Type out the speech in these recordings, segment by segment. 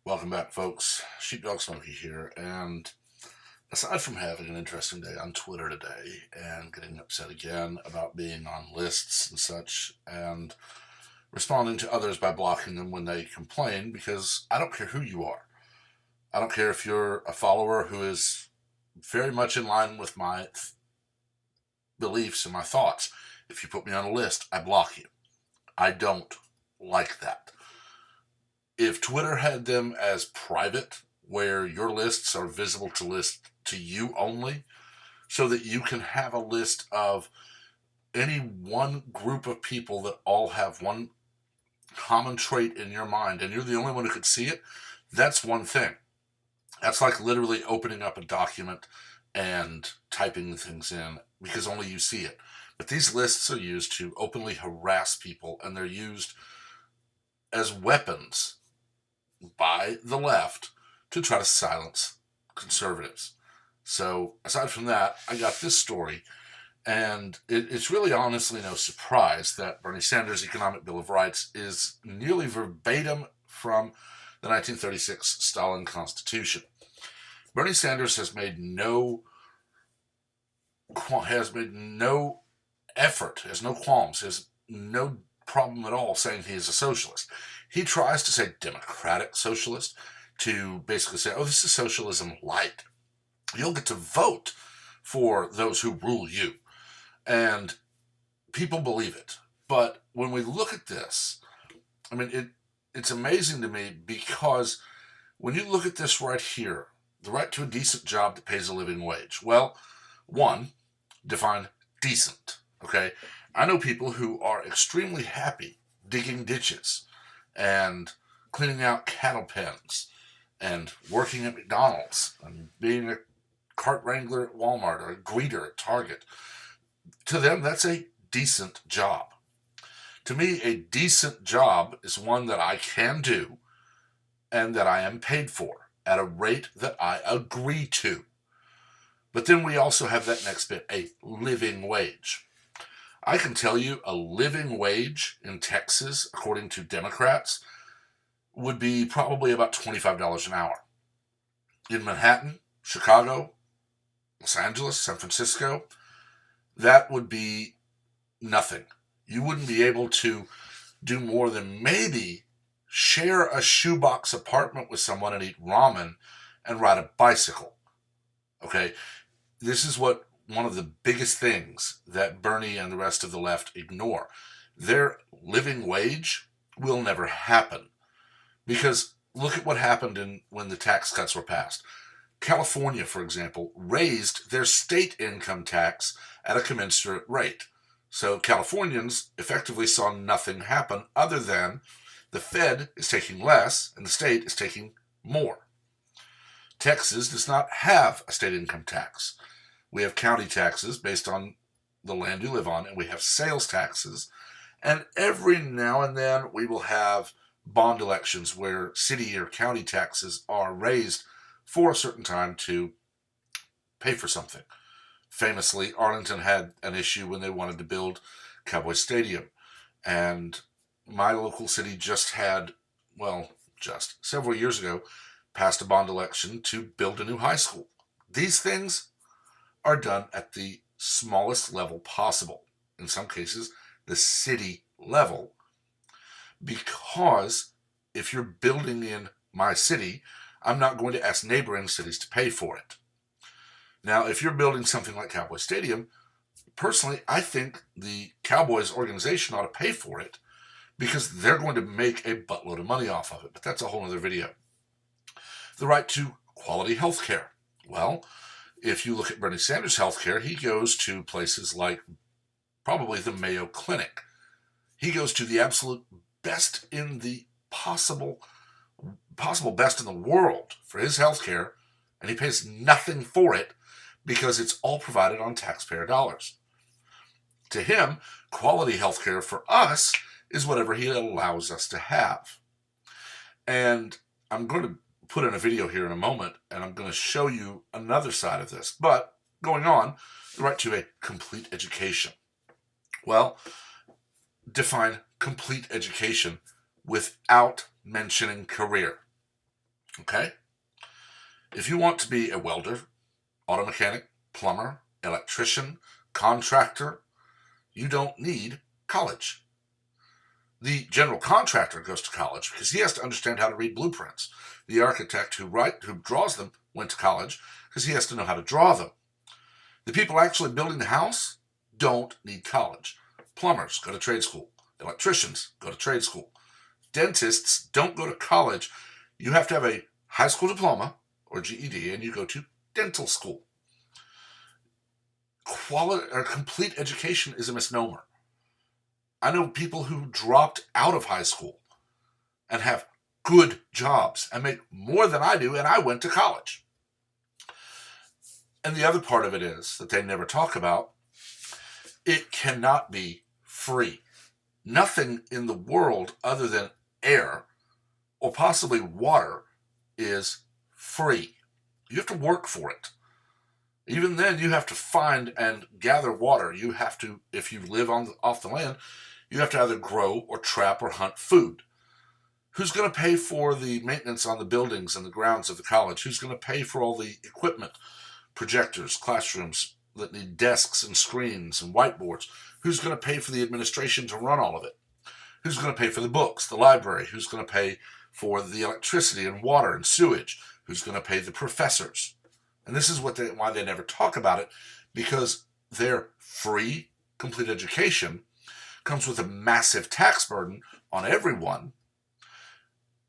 Welcome back, folks. Sheepdog Smokey here, and aside from having an interesting day on Twitter today and getting upset again about being on lists and such, and responding to others by blocking them when they complain, because I don't care who you are. I don't care if you're a follower who is very much in line with my beliefs and my thoughts. If you put me on a list, I block you. I don't like that. If Twitter had them as private, where your lists are visible to you only, so that you can have a list of any one group of people that all have one common trait in your mind, and you're the only one who could see it, that's one thing. That's like literally opening up a document and typing things in because only you see it. But these lists are used to openly harass people, and they're used as weapons by the left to try to silence conservatives. So, aside from that, I got this story, and it's really honestly no surprise that Bernie Sanders' Economic Bill of Rights is nearly verbatim from the 1936 Stalin Constitution. Bernie Sanders has made no effort, has no qualms, has no problem at all saying he is a socialist. He tries to say democratic socialist to basically say, oh, this is socialism light. You'll get to vote for those who rule you. And people believe it. But when we look at this, I mean, it's amazing to me because when you look at this right here, the right to a decent job that pays a living wage. Well, one, define decent, okay? I know people who are extremely happy digging ditches and cleaning out cattle pens and working at McDonald's and being a cart wrangler at Walmart or a greeter at Target. To them, that's a decent job. To me, a decent job is one that I can do and that I am paid for at a rate that I agree to. But then we also have that next bit, a living wage. I can tell you a living wage in Texas, according to Democrats, would be probably about $25 an hour. In Manhattan, Chicago, Los Angeles, San Francisco, that would be nothing. You wouldn't be able to do more than maybe share a shoebox apartment with someone and eat ramen and ride a bicycle. Okay? This is what one of the biggest things that Bernie and the rest of the left ignore. Their living wage will never happen. Because look at what happened when the tax cuts were passed. California, for example, raised their state income tax at a commensurate rate. So Californians effectively saw nothing happen other than the Fed is taking less and the state is taking more. Texas does not have a state income tax. We have county taxes based on the land you live on, and we have sales taxes. And every now and then we will have bond elections where city or county taxes are raised for a certain time to pay for something. Famously, Arlington had an issue when they wanted to build Cowboy Stadium. And my local city just several years ago, passed a bond election to build a new high school. These things are done at the smallest level possible. In some cases, the city level. Because if you're building in my city, I'm not going to ask neighboring cities to pay for it. Now, if you're building something like Cowboy Stadium, personally, I think the Cowboys organization ought to pay for it because they're going to make a buttload of money off of it. But that's a whole other video. The right to quality health care. Well, if you look at Bernie Sanders' health care, he goes to places like probably the Mayo Clinic. He goes to the absolute best in the possible best in the world for his health care, and he pays nothing for it because it's all provided on taxpayer dollars. To him, quality health care for us is whatever he allows us to have. And I'm going to put in a video here in a moment, and I'm going to show you another side of this. But going on, the right to a complete education. Well, define complete education without mentioning career. Okay? If you want to be a welder, auto mechanic, plumber, electrician, contractor, you don't need college. The general contractor goes to college because he has to understand how to read blueprints. The architect who draws them went to college because he has to know how to draw them. The people actually building the house don't need college. Plumbers go to trade school. Electricians go to trade school. Dentists don't go to college. You have to have a high school diploma or GED, and you go to dental school. Complete education is a misnomer. I know people who dropped out of high school and have good jobs and make more than I do, and I went to college. And the other part of it is that they never talk about, it cannot be free. Nothing in the world other than air or possibly water is free. You have to work for it. Even then, you have to find and gather water. You have to, if you live off the land, you have to either grow or trap or hunt food. Who's going to pay for the maintenance on the buildings and the grounds of the college? Who's going to pay for all the equipment, projectors, classrooms that need desks and screens and whiteboards? Who's going to pay for the administration to run all of it? Who's going to pay for the books, the library? Who's going to pay for the electricity and water and sewage? Who's going to pay the professors? And this is why they never talk about it, because their free, complete education comes with a massive tax burden on everyone,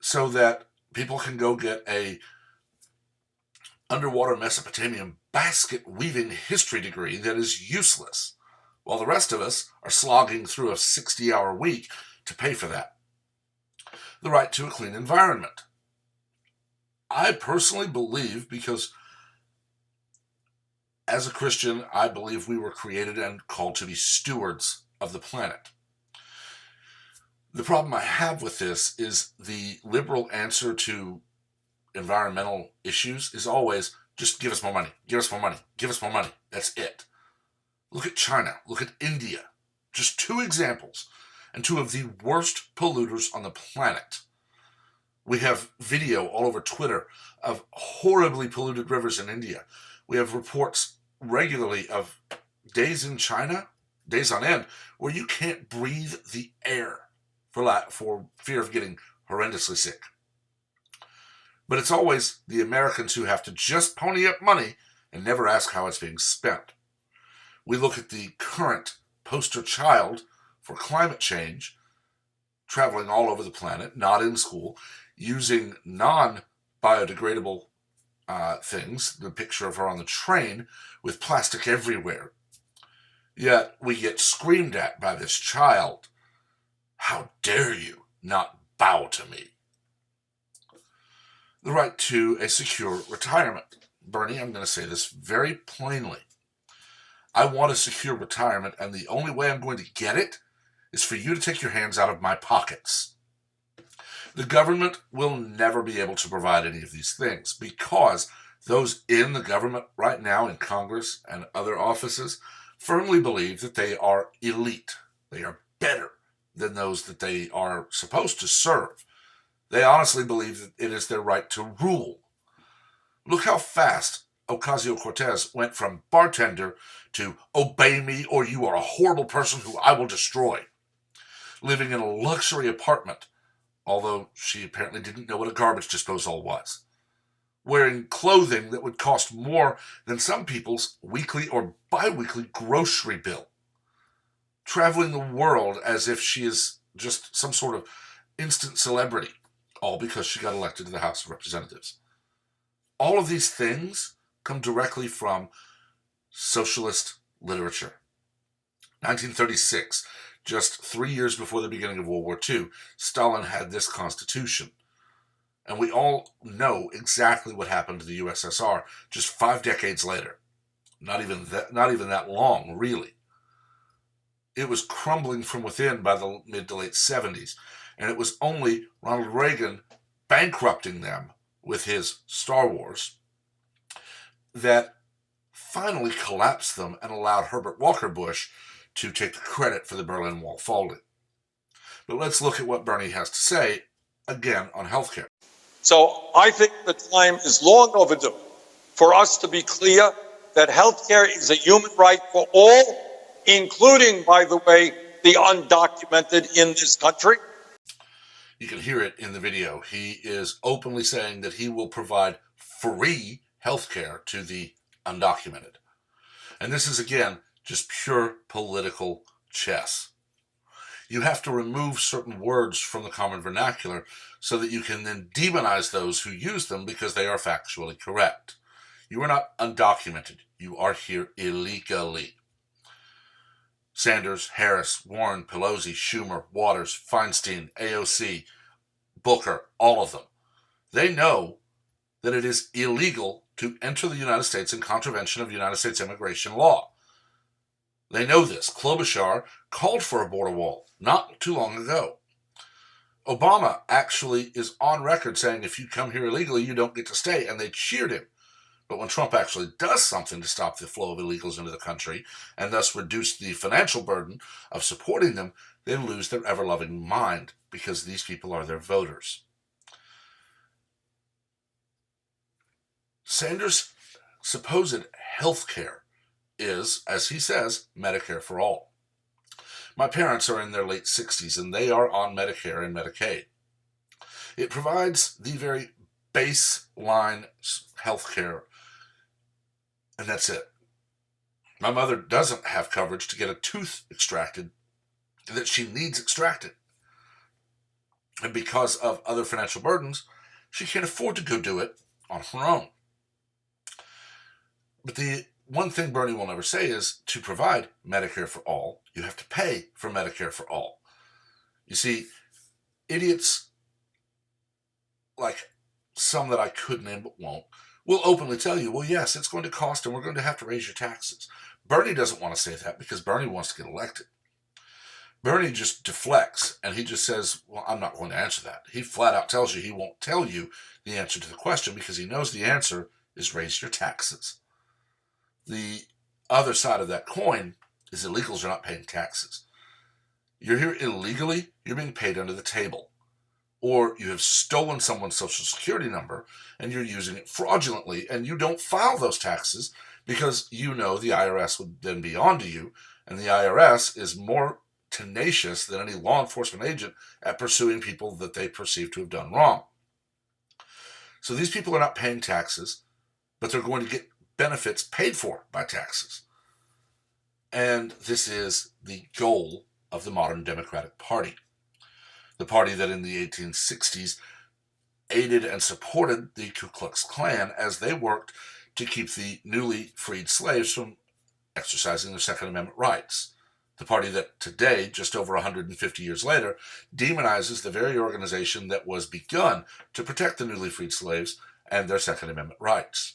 so that people can go get a underwater Mesopotamian basket weaving history degree that is useless, while the rest of us are slogging through a 60-hour week to pay for that. The right to a clean environment. I personally believe, because as a Christian, I believe we were created and called to be stewards of the planet. The problem I have with this is the liberal answer to environmental issues is always, just give us more money, give us more money, give us more money. That's it. Look at China, look at India. Just two examples, and two of the worst polluters on the planet. We have video all over Twitter of horribly polluted rivers in India. We have reports regularly of days in China, days on end, where you can't breathe the air for fear of getting horrendously sick. But it's always the Americans who have to just pony up money and never ask how it's being spent. We look at the current poster child for climate change, traveling all over the planet, not in school, using non-biodegradable things, the picture of her on the train, with plastic everywhere. Yet we get screamed at by this child. How dare you not bow to me? The right to a secure retirement. Bernie, I'm going to say this very plainly. I want a secure retirement, and the only way I'm going to get it is for you to take your hands out of my pockets. The government will never be able to provide any of these things, because those in the government right now, in Congress and other offices, firmly believe that they are elite. They are better than those that they are supposed to serve. They honestly believe that it is their right to rule. Look how fast Ocasio-Cortez went from bartender to obey me or you are a horrible person who I will destroy. Living in a luxury apartment, although she apparently didn't know what a garbage disposal was. Wearing clothing that would cost more than some people's weekly or bi-weekly grocery bill. Traveling the world as if she is just some sort of instant celebrity, all because she got elected to the House of Representatives. All of these things come directly from socialist literature. 1936, just 3 years before the beginning of World War II, Stalin had this constitution. And we all know exactly what happened to the USSR just 5 decades later. Not even that long, really. It was crumbling from within by the mid to late 70s, and it was only Ronald Reagan bankrupting them with his Star Wars that finally collapsed them and allowed Herbert Walker Bush to take the credit for the Berlin Wall falling. But let's look at what Bernie has to say, again, on healthcare. So I think the time is long overdue for us to be clear that health care is a human right for all, including, by the way, the undocumented in this country. You can hear it in the video. He is openly saying that he will provide free health care to the undocumented. And this is, again, just pure political chess. You have to remove certain words from the common vernacular so that you can then demonize those who use them because they are factually correct. You are not undocumented. You are here illegally. Sanders, Harris, Warren, Pelosi, Schumer, Waters, Feinstein, AOC, Booker, all of them. They know that it is illegal to enter the United States in contravention of United States immigration law. They know this. Klobuchar called for a border wall not too long ago. Obama actually is on record saying if you come here illegally, you don't get to stay, and they cheered him. But when Trump actually does something to stop the flow of illegals into the country and thus reduce the financial burden of supporting them, they lose their ever-loving mind because these people are their voters. Sanders' supposed health care is, as he says, Medicare for all. My parents are in their late 60s and they are on Medicare and Medicaid. It provides the very baseline health care, and that's it. My mother doesn't have coverage to get a tooth extracted that she needs extracted. And because of other financial burdens, she can't afford to go do it on her own. But the one thing Bernie will never say is to provide Medicare for all, you have to pay for Medicare for all. You see, idiots like some that I could name but won't will openly tell you, well, yes, it's going to cost and we're going to have to raise your taxes. Bernie doesn't want to say that because Bernie wants to get elected. Bernie just deflects and he just says, well, I'm not going to answer that. He flat out tells you he won't tell you the answer to the question because he knows the answer is raise your taxes. The other side of that coin is illegals are not paying taxes. You're here illegally, you're being paid under the table. Or you have stolen someone's social security number and you're using it fraudulently and you don't file those taxes because you know the IRS would then be onto you, and the IRS is more tenacious than any law enforcement agent at pursuing people that they perceive to have done wrong. So these people are not paying taxes, but they're going to get benefits paid for by taxes. And this is the goal of the modern Democratic Party. The party that in the 1860s aided and supported the Ku Klux Klan as they worked to keep the newly freed slaves from exercising their Second Amendment rights. The party that today, just over 150 years later, demonizes the very organization that was begun to protect the newly freed slaves and their Second Amendment rights.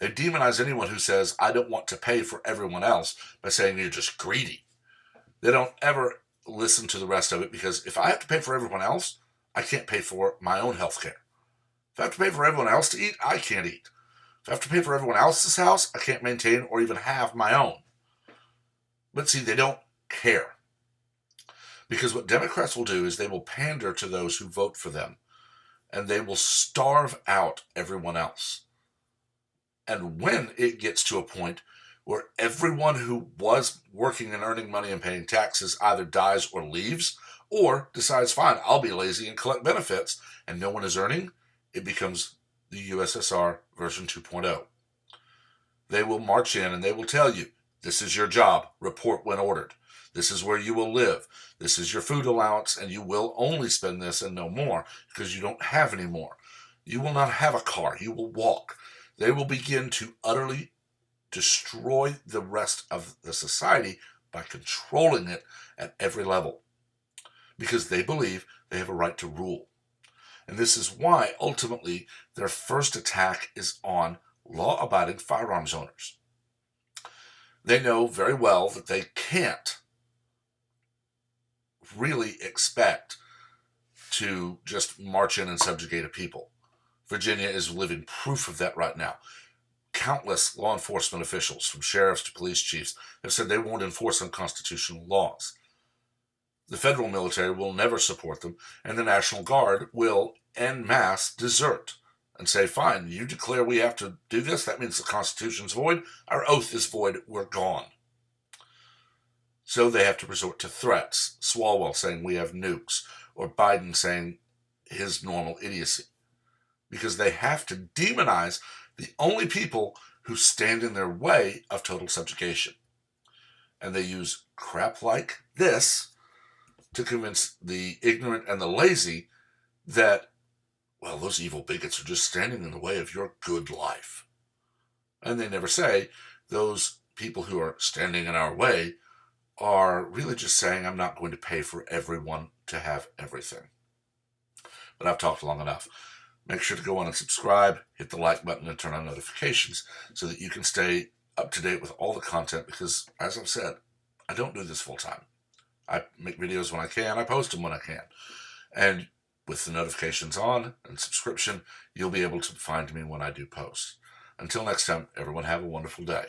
They demonize anyone who says, I don't want to pay for everyone else, by saying you're just greedy. They don't ever listen to the rest of it because if I have to pay for everyone else, I can't pay for my own health care. If I have to pay for everyone else to eat, I can't eat. If I have to pay for everyone else's house, I can't maintain or even have my own. But see, they don't care. Because what Democrats will do is they will pander to those who vote for them, and they will starve out everyone else. And when it gets to a point where everyone who was working and earning money and paying taxes either dies or leaves, or decides, fine, I'll be lazy and collect benefits, and no one is earning, it becomes the USSR version 2.0. They will march in and they will tell you, this is your job, report when ordered. This is where you will live. This is your food allowance, and you will only spend this and no more because you don't have any more. You will not have a car. You will walk. They will begin to utterly destroy the rest of the society by controlling it at every level because they believe they have a right to rule. And this is why, ultimately, their first attack is on law-abiding firearms owners. They know very well that they can't really expect to just march in and subjugate a people. Virginia is living proof of that right now. Countless law enforcement officials, from sheriffs to police chiefs, have said they won't enforce unconstitutional laws. The federal military will never support them, and the National Guard will, en masse desert and say, fine, you declare we have to do this, that means the Constitution's void, our oath is void, we're gone. So they have to resort to threats. Swalwell saying we have nukes, or Biden saying his normal idiocy. Because they have to demonize the only people who stand in their way of total subjugation. And they use crap like this to convince the ignorant and the lazy that, well, those evil bigots are just standing in the way of your good life. And they never say those people who are standing in our way are really just saying, I'm not going to pay for everyone to have everything. But I've talked long enough. Make sure to go on and subscribe, hit the like button, and turn on notifications so that you can stay up to date with all the content, because, as I've said, I don't do this full time. I make videos when I can, I post them when I can. And with the notifications on and subscription, you'll be able to find me when I do post. Until next time, everyone have a wonderful day.